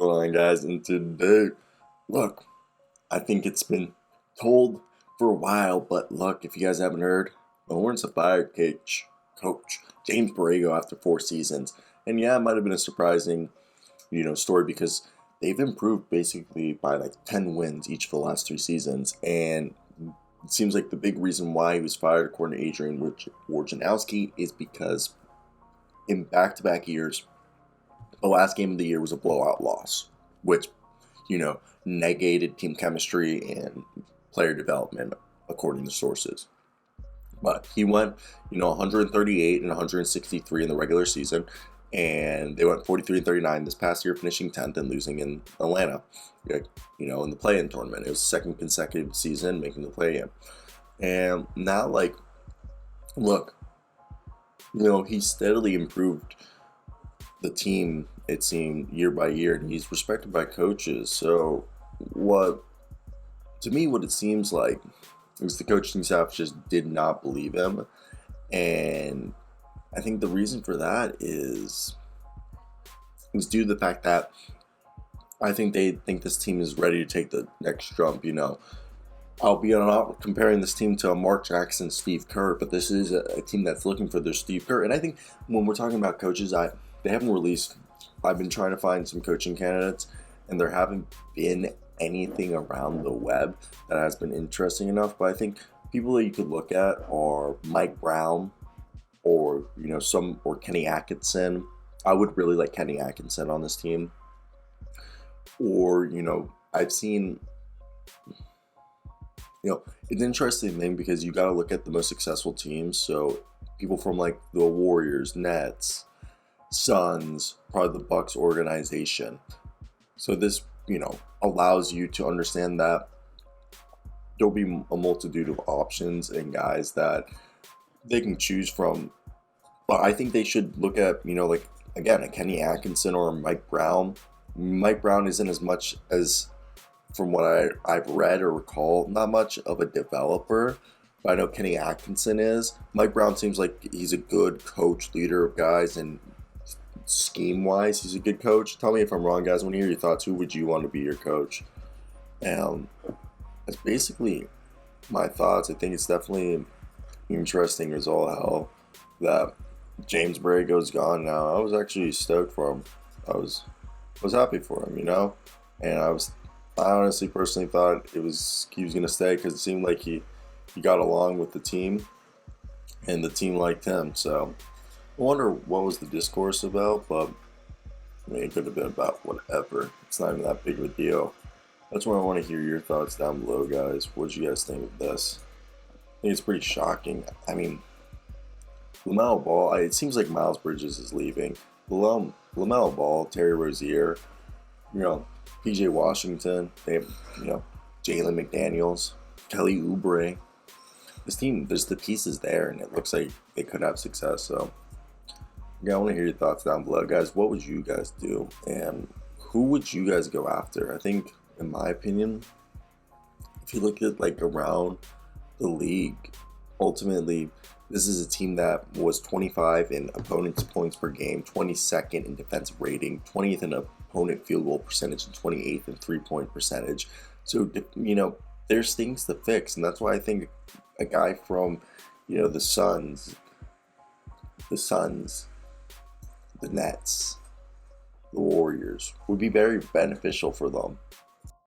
going on, guys? And today, look, I think it's been told for a while, but look, if you guys haven't heard, the Hornets have fired coach James Borrego after 4 seasons. And yeah, it might have been a surprising, story because they've improved basically by like 10 wins each of the last 3 seasons. And it seems like the big reason why he was fired, according to Adrian Wojnarowski, is because in back-to-back years, the last game of the year was a blowout loss, which, negated team chemistry and player development, according to sources. But he went, 138 and 163 in the regular season, and they went 43 and 39 this past year, finishing 10th and losing in Atlanta, in the play-in tournament. It was the second consecutive season making the play-in. And now, look, he steadily improved the team, it seemed, year by year, and he's respected by coaches. So what it seems like is the coaching staff just did not believe him. And I think the reason for that is due to the fact that I think they think this team is ready to take the next jump. I'll be not comparing this team to a Mark Jackson, Steve Kerr, but this is a team that's looking for their Steve Kerr. And I think when we're talking about coaches, they haven't released. I've been trying to find some coaching candidates, and there haven't been anything around the web that has been interesting enough. But I think people that you could look at are Mike Brown, or or Kenny Atkinson. I would really like Kenny Atkinson on this team. Or I've seen. It's an interesting thing because you got to look at the most successful teams. So people from like the Warriors, Nets, Suns, probably the Bucks organization. So this, allows you to understand that there'll be a multitude of options and guys that they can choose from. But I think they should look at, a Kenny Atkinson or a Mike Brown. Mike Brown isn't as much as, from what I've read or recall, not much of a developer. But I know Kenny Atkinson is. Mike Brown seems like he's a good coach, leader of guys, and scheme-wise, he's a good coach. Tell me if I'm wrong, guys. I want to hear your thoughts. Who would you want to be your coach? That's basically my thoughts. I think it's definitely interesting as all hell that James Borrego's gone now. I was actually stoked for him. I was happy for him, and I honestly personally thought he was going to stay because it seemed like he got along with the team and the team liked him. So I wonder what was the discourse about, but it could have been about whatever. It's not even that big of a deal. That's why I want to hear your thoughts down below, guys. What did you guys think of this? I think it's pretty shocking. I mean, LaMelo Ball, it seems like Miles Bridges is leaving. LaMelo Ball, Terry Rozier, PJ Washington, they have, Jalen McDaniels, Kelly Oubre. This team, there's the pieces there, and it looks like they could have success. So, I want to hear your thoughts down below. Guys, what would you guys do? And who would you guys go after? I think, in my opinion, if you look at, around the league, ultimately, this is a team that was 25 in opponent's points per game, 22nd in defensive rating, 20th in opponent field goal percentage, and 28th in three-point percentage. So, there's things to fix, and that's why I think a guy from, the Suns, the Nets, the Warriors would be very beneficial for them.